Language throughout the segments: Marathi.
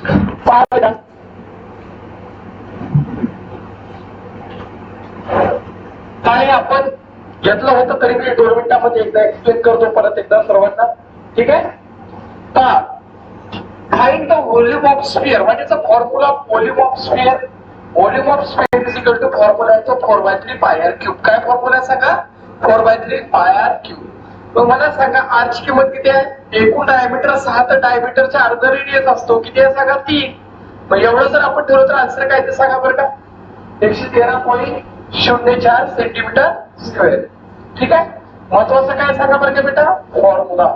पहा काय आपण घेतलं होतं तरी मी 2 मिनिटांमध्ये एकदा एक्सप्लेन करतो परत एकदा सर्वांना. ठीक आहे. पहा find the volume of sphere. What is the formula of volume of sphere? Volume of sphere is equal to formula आहे 4/3 पाय आर क्यूब. काय फॉर्म्युला सांगा? 4/3 पाय आर क्यूब. मग मला सांगा आर ची किंमत किती आहे? एकूण डायमीटर 6 तर डायमीटरचा अर्धा रेडियस असतो किती आहे सांगा? 3. मग एवढं जर आपण ठेवलं तर आन्सर काय ते सांगा बरं का? 113.04 सेंटीमीटर स्क्वेअर. ठीक आहे. महत्वाचं काय सांगा बरं का बेटा? Formula.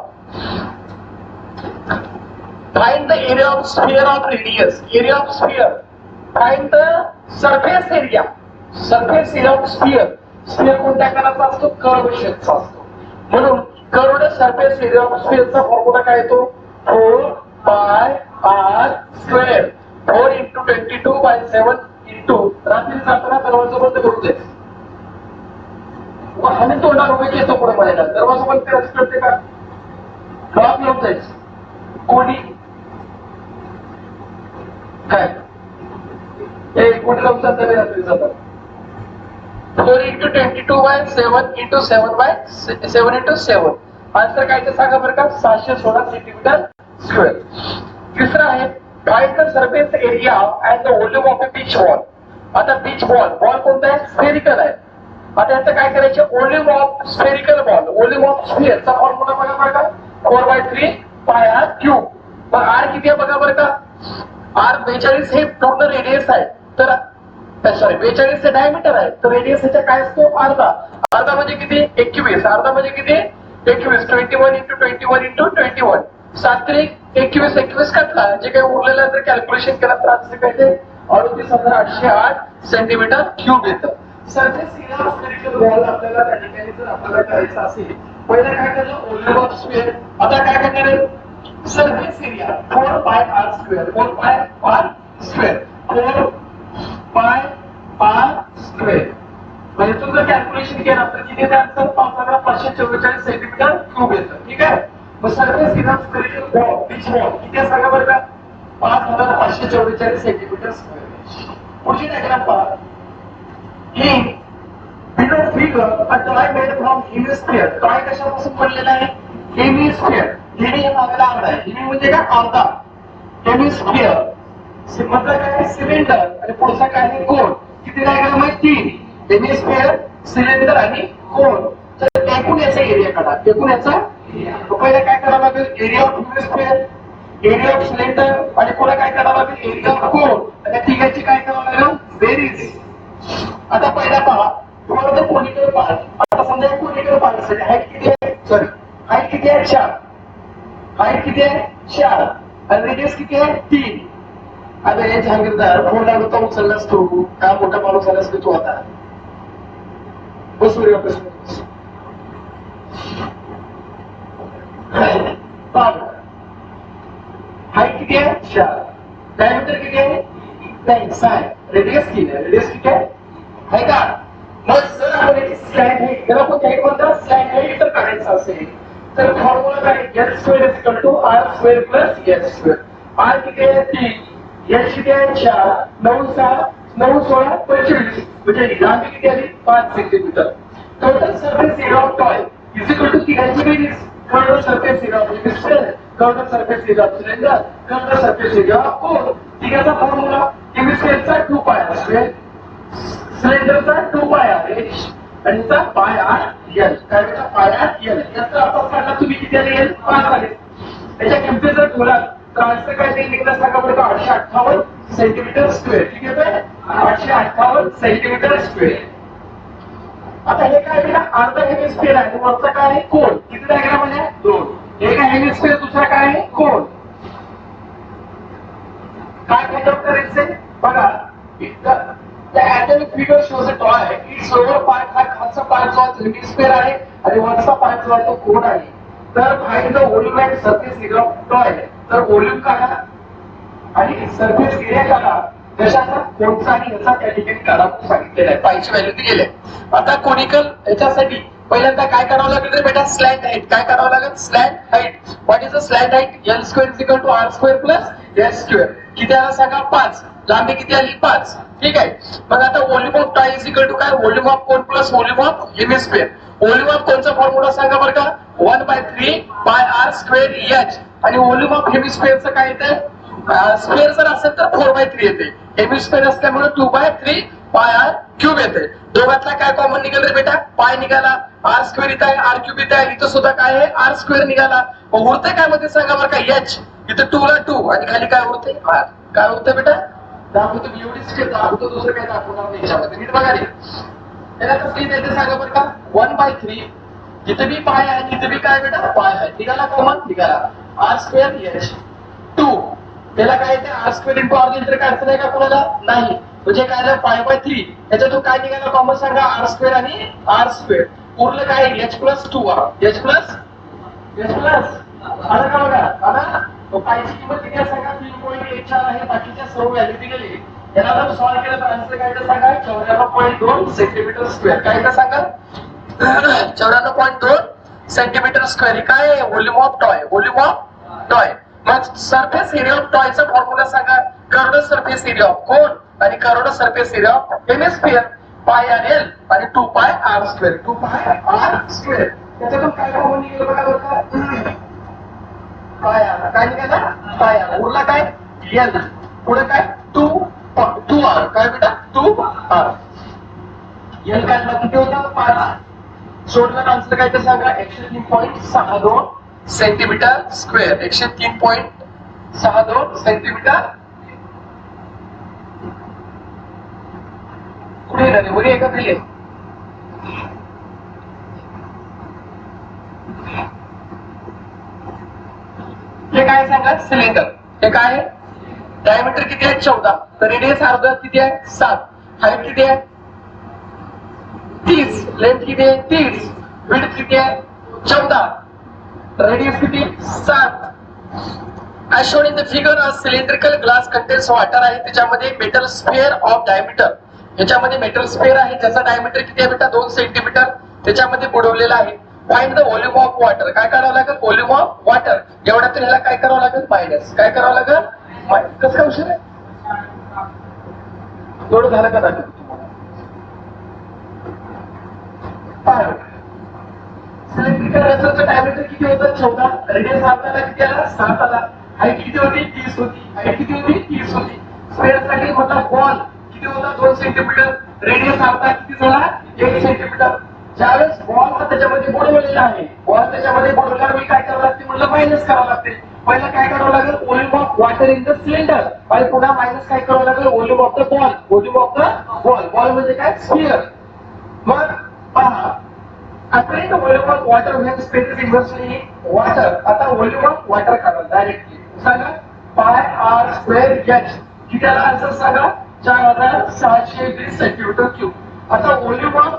Find the area of sphere of radius. Area of sphere. Find the surface area. Surface area of sphere. Sphere कोणत्या आकाराचा असतो? कर्व शेपचा असतो. म्हणून कर्वड सरफेस एरिया ऑफ स्फिअरचा फॉर्म्युला काय येतो? 4 पाय आर स्क्वेअर. 4 × 22/7 इंटू रात्री जाताना दरवाजा बंद करू दे. आणि तोंडावर उभे येतो पुढे म्हणायला दरवाजा बंद करायचं कळते का? लॉक लावून जायचं. कोणी काय कोणी लावून जातात रात्री जातात. 4 × 22/7 × 7/7 × 7. आन्सर काय ते सांगा बरं का? 616 सेंटीमीटर स्क्वेअर. तिसरा आहे find the surface area and the volume of a beach ball. आता बीच बॉल कोणता आहे? स्फेरिकल आहे. आता याचं काय करायचं? Volume of spherical ball. Volume of स्फिअरचा फॉर्म्युला बघा बरं का? 4/3 पाय आर क्यूब. मग आर किती आहे बघा बरं का? आर 42 हे पूर्ण रेडियस आहे. तर सॉरी 42 हे डायमीटर आहे. तर रेडियस ह्याचा काय असतो? अर्धा. अर्धा म्हणजे किती? 21. अर्धा म्हणजे किती? 21. 21 × 21 × 21. 7 × 21 21 काढला. जे काही उरलेलं जर कॅल्क्युलेशन केलं तर आन्सर काय ते 38,808 सेंटीमीटर क्यूब येतं. Surface area of spherical ball आपल्याला त्या ठिकाणी जर आपल्याला करायचं असेल पहिलं काय करायचं? Volume of sphere. आता काय करणार आहे? सरफेस एरिया 4 पाय आर स्क्वेअर. 4 पाय आर स्क्वेअर. 4 पाय आर स्क्वेअर. म्हणजे तुझं कॅल्क्युलेशन केलं तर किती येतं आन्सर? 5,544 सेंटीमीटर क्यूब येतं. ठीक आहे. मग surface area of spherical ball beach ball किती आहे सांगा बरं का? 5,544 सेंटीमीटर स्क्वेअर. पुढची डायग्राम पहा. In below figure a toy made from hemisphere. Toy कशापासून बनलेला आहे? Hemisphere. हेमी हे मागला आकडा आहे. हेमी म्हणजे काय? अर्धा. Hemisphere. मतलब काय? सिलेंडर. आणि पुढचा काय आहे? कोन. किती डायग्राम आहे? 3. Hemisphere, सिलेंडर आणि कोन. तर एकूण याचा एरिया काढा. एकूण याचा पहिला काय करावं लागेल? Area of hemisphere, area of cylinder आणि पुढे काय करावं लागेल? Area of cone. आणि तिघांची काय करावं लागेल? बेरीज. आता पहिला पहा फॉर द कोनिकल पार्ट. आता समजा कोनिकल पार्ट साठी हाईट किती आहे? सॉरी हाईट किती आहे? 4. हाईट किती आहे? 4. आणि रेडियस किती आहे? 3. आता हे जहांगीरदार फोन लागलो तर उचललास तू. का मोठा माणूस झालास की तू आता बस वर हाईट किती आहे? 4. डायमीटर किती आहे? 6. रेडियस किती आहे? रेडियस किती आहे? है का? मग जर आपण स्लॅट हाईट जर आपण काय म्हणतात स्लॅट हाईट जर काढायचं असेल तर फॉर्म्युला काय? L² = R² + S². R किती आहे? 3. H किती आहे? 4. 9 6 9 16 25 म्हणजे लांबी किती आली? 5 centimetre. Total surface area of toy is equal to तिघांची बेरीज. Total surface area of hemisphere, total surface area of cylinder, total surface area of cone. तिघाचा फॉर्म्युला हेमिस्फियरचा 2 पाय स्क्वेअर, सिलेंडरचा 2 पाय आर एच आणि चा पाय आर एल. काय बेटा? Pi r L. याचा अर्थ काढला तुम्ही किती आले? 5 आले. याच्या किमती जर ठेवला तर आन्सर काय ते निघलं सांगा बरं? 858 सेंटीमीटर स्क्वेअर. ठीक आहे? 858 सेंटीमीटर स्क्वेअर. आता हे काय बेटा? अर्धा हेमिस्फियर आहे आणि वरचा काय आहे? कोन. किती डायग्राम आहे? 2. एक आहे हेमिस्फियर, दुसरा काय आहे? कोन. काय फाइंड आउट करायचंय बघा? The atomic figure shows a toy. Its lower part हा खालचा पार्ट जो आहे हेमिस्फियर आहे आणि वरचा पार्ट जो आहे तो कोन आहे. तर find the volume and surface area of toy. तर व्हॉल्यूम काढा आणि सरफेस एरिया काढा. कशाचा? कोनचा आणि याचा त्या ठिकाणी काढा सांगितलेला आहे. पायची व्हॅल्यू दिलेली आहे. आता कोनिकल याच्यासाठी पहिल्यांदा काय करावं लागेल रे बेटा? Slat height. काय करावं लागेल? Slat height. What is the slat height? L² = R² + H square. किती आला सांगा 5. लांबी किती आली 5. ठीक आहे. मग आता volume of toy is equal to काय volume of cone plus volume of hemisphere. Volume of कोनचा फॉर्म्युला सांगा बरं का 1/3 पाय आर स्क्वेअर एच. आणि व्हॉल्यूम ऑफ हेमिस्फिअरचं काय येतं स्क्वेअर जर असेल तर 4/3 येते. हेमिस्फिअर असल्यामुळे 2/3 पाय आर क्यूब येते. दोघातला काय कॉमन निघाल रे बेटा पाय निघाला. आर स्क्वेअर इथं आहे आर क्यूब इथं आहे. इथं सुद्धा काय आहे आर स्क्वेअर निघाला. उरते काय मध्ये सांगा बरं का एच. इथं 2 ला 2 आणि खाली काय उरते आर. काय उरते बेटा दाखवतो मी एवढीच दाखवतो दुसरं काय दाखवणार नाही याच्यामध्ये. नीट बघा रे याला कसं येते सांगा बरं का 1/3 इथं बी पाय आहे इथं बी काय बेटा पाय आहे. निघाला कॉमन निघाला आर स्क्वेअर एच 2. त्याला काय येते आर स्क्वेअर इंटू आर लिहिलं काय अर्थ आहे का कोणाला नाही. म्हणजे काय झालं 5/3 याच्यातून काय निघाला कॉमन सांगा आर स्क्वेअर आणि आर स्क्वेअर. उरलं काय एच प्लस 2 एच प्लस आला का बघा आला. पायची किंमत किती आहे सांगा 3.14 आहे. बाकीच्या सर्व व्हॅल्यू दिलेली. याला जर सॉल्व्ह केलं तर आन्सर काय तर सांगा 94.2 सेंटीमीटर स्क्वेअर. काय तर सांगा 94.2 सेंटीमीटर स्क्वेअर. काय आहे volume of toy. Volume of toy. मग सरफेस एरिया ऑफ टॉयचा फॉर्म्युला सांगा curved surface area of cone आणि curved surface area of hemisphere pi r l आणि 2 पाय आर स्क्वेअर. 2 पाय आर स्क्वेअर. त्याच्यातून काय कॉमन निघेल बघा बरं का पाय आर. काय निघाला पाय आर. उरला काय एल. पुढे काय 2 आर. काय बेटा 2 आर. एल काढला किती होता 5. सोडला आन्सर काय तर सांगा 103.62 सेंटीमीटर स्क्वेअर. 103.62 सेंटीमीटर. कुठे झाले वरी एका खाली हे काय सांगा सिलेंडर. हे काय डायमीटर किती आहे 14. तर रेडियस अर्धा किती आहे 7. हाईट किती आहे 30. लेंथ किती आहे 30. विड्थ किती आहे 14. रेडियस किती 7. as shown in the figure a cylindrical glass contains water आहे. त्याच्यामध्ये मेटल स्फिअर ऑफ डायमीटर. याच्यामध्ये मेटल स्फिअर आहे ज्याचा डायमीटर किती आहे बेटा 2 सेंटीमीटर. त्याच्यामध्ये बुडवलेला आहे. Find the volume of water. काय करावं लागेल व्हॉल्यूम ऑफ वॉटर. एवढ्या तर ह्याला काय करावं लागेल मायनस. काय करावं लागेल कसं काय उशीर आहे थोडं झालं का दाखव सिलेंड्रिकल वेसलचं डायमीटर किती होतं 14. रेडियस आपल्याला किती आला 7 आला. हाईट किती होती 30 होती. हाईट किती होती 30 होती. स्क्वेअरसाठी म्हटलं बॉल किती होता 2 सेंटीमीटर. रेडियस आपला किती झाला 1 सेंटीमीटर. ज्यावेळेस बॉल हा त्याच्यामध्ये बुडवलेला आहे. बॉल त्याच्यामध्ये बुडवल्यावर मी काय करावं लागते म्हटलं मायनस करावं लागते. पहिला काय करावं लागेल volume of water in the cylinder आणि पुन्हा मायनस काय करावं लागेल volume of the ball. Volume of the ball. Ball म्हणजे काय स्फिअर. मग पहा Applying the volume of water when space is inversely water. आता volume of water काढा डायरेक्टली. सांगा पाय आर स्क्वेअर एच. किती आला आन्सर सांगा 4620 सेंटीमीटर क्यूब. आता व्हॉल्यूम ऑफ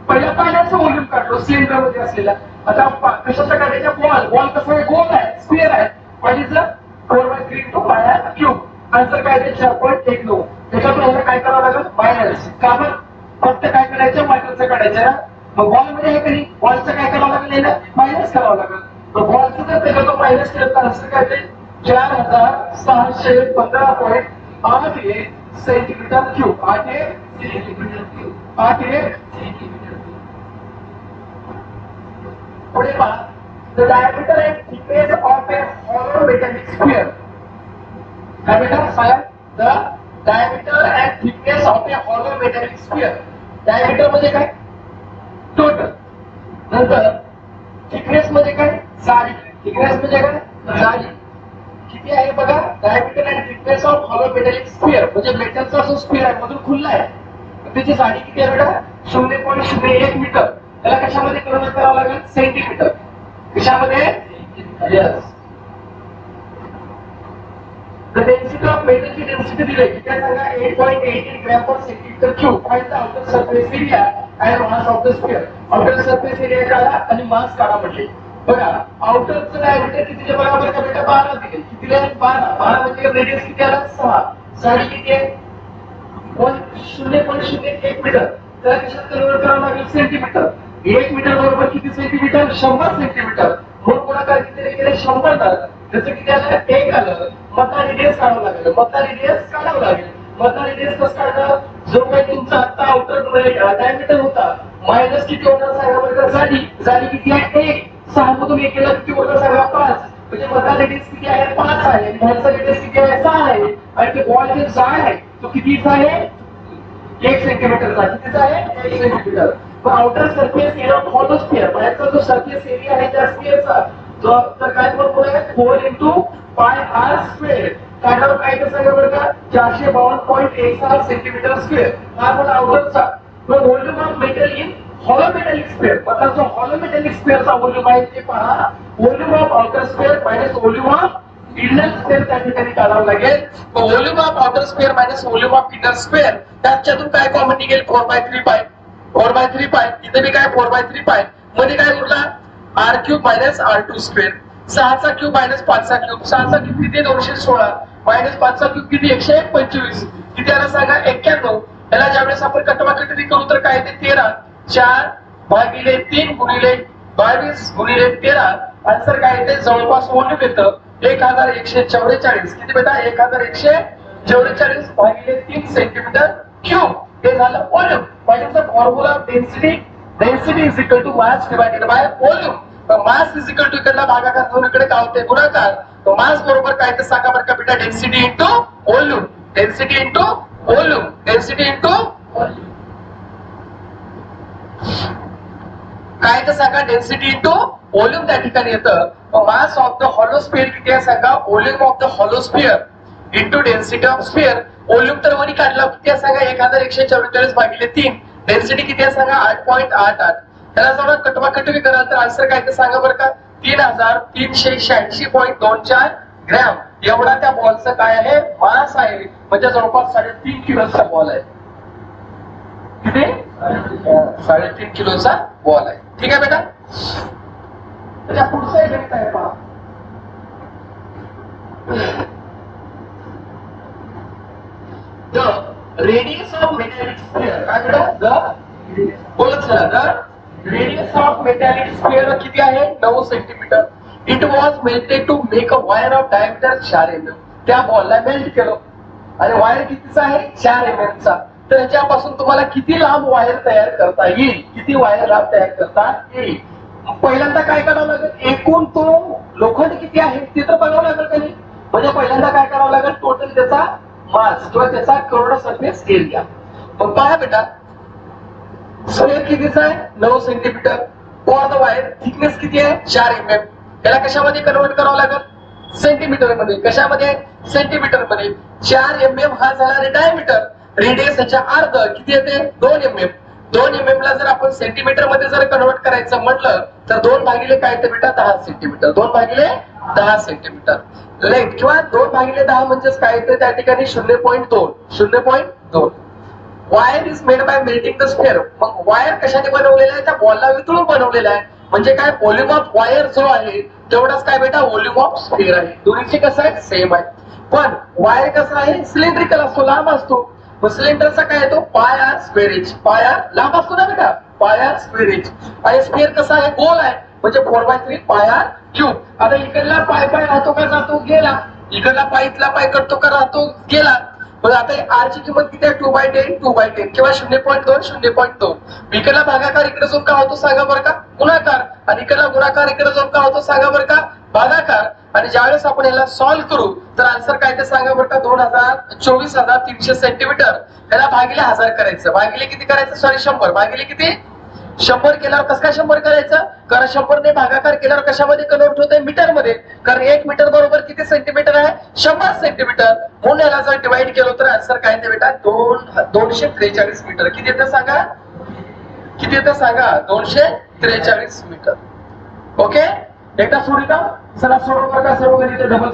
पहिल्या पाण्याचं व्हॉल्यूम काढलो सिलेंडर मध्ये असलेला. आता कशाचा काढायचा बॉल. बॉल कसं आहे गोल आहे स्फिअर आहे. पाणीचं 4/3 into pi R cube. Answer काय आहे 4.19. त्याच्यातून काय करावं लागेल मायनस. का बरं फक्त काय करायचं मायनसचं काढायचं. मग बॉल मध्ये आहे कधी बॉलचं काय करावं लागेल मायनस करावं लागेल. बॉलचं जर त्याच्यातून मायनस केलं तर असं काय ते 4615.81 centimetre cube. 81 centimetre cube. 81 centimetre cube. पुढे पहा the diameter and thickness of A hollow metallic sphere. काय बेटा सांगा the diameter and thickness of A hollow metallic sphere. Diameter म्हणजे काय टोटल. नंतर थिकनेस म्हणजे काय जाडी. थिकनेस म्हणजे काय जाडी किती आहे बघा. Diameter and thickness of hollow metallic sphere म्हणजे मेटलचा जो स्फिअर आहे मधून खुल्ला आहे त्याची जाडी किती आहे बेटा 0.01 मीटर. त्याला कशामध्ये कन्वर्ट करावं लागेल सेंटीमीटर. कशामध्ये यस. द डेन्सिटी ऑफ मेटलची डेन्सिटी दिली किती सांगा 8.88 gram per centimetre cube. Find the outer surface area and mass of the sphere. Outer surface area काढा आणि मास काढा म्हटले. बघा आउटरचं डायमीटर कितीच्या बरोबर का बेटा 12 दिले. किती आहे 12 म्हणजे रेडियस किती आला 6. जाडी किती आहे 0.01 मीटर. त्याला कशात कन्वर्ट करावं लागेल सेंटीमीटर. 1 मीटर बरोबर किती सेंटीमीटर 100 सेंटीमीटर. म्हणून गुणाकार किती केले 100 त्याचं किती आलं 1 आलं. मधला रेडियस काढावं लागेल. मधला रेडियस कसं काढणार? जो काही तुमचा आता आउटर डायमीटर होता मायनस किती होणार सांगा बरं. जाडी किती आहे? 1. 6 मधून 1 केला किती होणार सांगा? 5. म्हणजे मधला रेडियस किती आहे? 5 आहे. बाहेरचा रेडियस किती आहे? 6 आहे. आणि ते बॉल जे जाड आहे तो कितीचा आहे? 1 सेंटीमीटरचा. कितीचा आहे? 1 centimetre. Outer surface area of hollow sphere, बाहेरचा जो सरफेस एरिया आहे त्या स्फिअरचा तर काय बरोबर आहे? 4 × पाय आर स्क्वेअर. काढल्यावर काय ते सांगा बरं का? 452.16 सेंटीमीटर स्क्वेअर. हा झाला आउटरचा. Volume of metal in hollow metallic sphere. मतलब जो हॉलो मेटॅलिक स्फिअरचा व्हॉल्यूम आहे ते पहा. Volume of outer sphere minus volume of inner sphere त्या ठिकाणी काढावं लागेल. Volume of outer sphere minus volume of inner sphere. त्याच्यातून काय कॉमन निघेल? 4/3 पाय. 4/3 पाय. इथे बी काय 4/3 पाय. मध्ये काय उरला? r³ minus r2 square. 6चा क्यूब मायनस 5चा क्यूब. 6चा क्यूब किती? 216 मायनस 5चा क्यूब किती? 125. किती आला सांगा? 91. याला ज्यावेळेस आपण कटवाकटरी करू तर काय ते 13. 4/3 गुणिले 22 गुणिले 13. आन्सर काय येते? जवळपास व्हॉल्यूम येतं 1144. किती बेटा? 1144 भागिले 3 सेंटीमीटर क्यूब. हे झालं व्हॉल्यूम. व्हॉल्यूमचा formula density is equal to mass divided by volume. Mass is equal to इकडला भागाकार करून इकडे काय होते? गुणाकार. तो मास बरोबर काय ते सांगा बरं का बेटा? Density into volume. Density into volume. Density into काय ते सांगा? डेन्सिटी इंटू व्हॉल्यूम त्या ठिकाणी येतं. Mass of the hollow sphere किती आहे सांगा? Volume of the hollow sphere into density of sphere. Volume तर वरी काढला किती आहे सांगा? 1144 भागिले 3. डेन्सिटी किती आहे सांगा? 8.88. त्याला जर कटवाकटवी कराल तर आन्सर काय ते सांगा बरं का? 3386.24 ग्रॅम एवढा त्या बॉलचं काय आहे? मास आहे. म्हणजे जवळपास 3.5 किलोचा बॉल आहे. किती? 3.5 किलोचा बॉल आहे. ठीक आहे बेटा. त्याच्या पुढचा इफेक्ट आहे पहा. The radius of metallic sphere. काय बेटा? बोलत चला. The radius of metallic sphere किती आहे? 9 centimetre. It was melted to make a wire of diameter 4 mm. त्या बॉलला मेल्ट केलं आणि वायर कितीचा आहे? 4 mm चा. तर याच्यापासून तुम्हाला किती लांब वायर तयार करता येईल? किती वायर लांब तयार करता येईल? पहिल्यांदा काय करावं लागेल? एकूण तो लोखंड किती आहे ते तर बघावं लागेल का नाही? म्हणजे पहिल्यांदा काय करावं लागेल? टोटल त्याचा मास किंवा त्याचा करोड सरफेस एरिया. मग पहा बेटा, स्क्वेअर कितीचा आहे? 9 centimetre. For the wire thickness किती आहे? 4 mm. याला कशामध्ये कन्वर्ट करावं लागेल? सेंटीमीटर मध्ये. कशामध्ये? सेंटीमीटर मध्ये. 4 mm हा झाला रे डायमीटर. रेडियस याच्या अर्ध किती येते? 2 mm. 2 mm ला जर आपण सेंटीमीटर मध्ये जर कन्वर्ट करायचं म्हटलं तर 2 भागिले काय येते बेटा? 10 सेंटीमीटर. 2 भागिले 10 सेंटीमीटर. लेट किंवा 2 भागिले 10 म्हणजेच काय येते त्या ठिकाणी? 0.2. 0.2. Wire is made by melting the sphere. मग वायर कशाने बनवलेला आहे? त्या बॉलला वितळून बनवलेला आहे. म्हणजे काय? व्हॉल्यूम ऑफ वायर जो आहे तेवढाच काय बेटा? व्हॉल्यूम ऑफ स्फिअर आहे. दोन्हीचे कसं आहे? सेम आहे. पण वायर कसं आहे? सिलेंड्रिकल असतो, लांब असतो. सिलेंडरचा काय येतो? Pi r square inch. Pi r लांब असतो ना बेटा? Pi r square inch. आणि स्फिअर कसा आहे? गोल आहे. म्हणजे 4/3 पाय आर क्यूब. आता इकडला पाय राहतो का जातो? गेला. इकडला पाय इथला पाय करतो का राहतो? गेला. मग आता आर ची किंमत किती आहे? 2/10 2/10 किंवा 0.2 0.2. इकडला भागाकार इकडे जाऊन का होतो सांगा बरं का? गुणाकार. आणि इकडला गुणाकार इकडे जाऊन का होतो सांगा बरं का? भागाकार. आणि ज्यावेळेस आपण याला सॉल्व्ह करू तर आन्सर काय ते सांगा बरं का? 24,300 सेंटीमीटर. याला भागिले 1000 करायचं. भागिले किती करायचं? सॉरी 100. भागिले किती? 100 केल्यावर कसं काय 100 करायचं? कारण 100 ने भागाकार केल्यावर कशामध्ये कन्वर्ट होतंय? मीटर मध्ये. कारण 1 मीटर बरोबर किती सेंटीमीटर आहे? 100 सेंटीमीटर. म्हणून याला जर डिवाइड केलं तर आन्सर काय येते बेटा? 243 मीटर. किती येतं सांगा? किती येतं सांगा? 243 मीटर. ओके. एकदा सोडू का? चला सोडू का? सर्व गणित डबल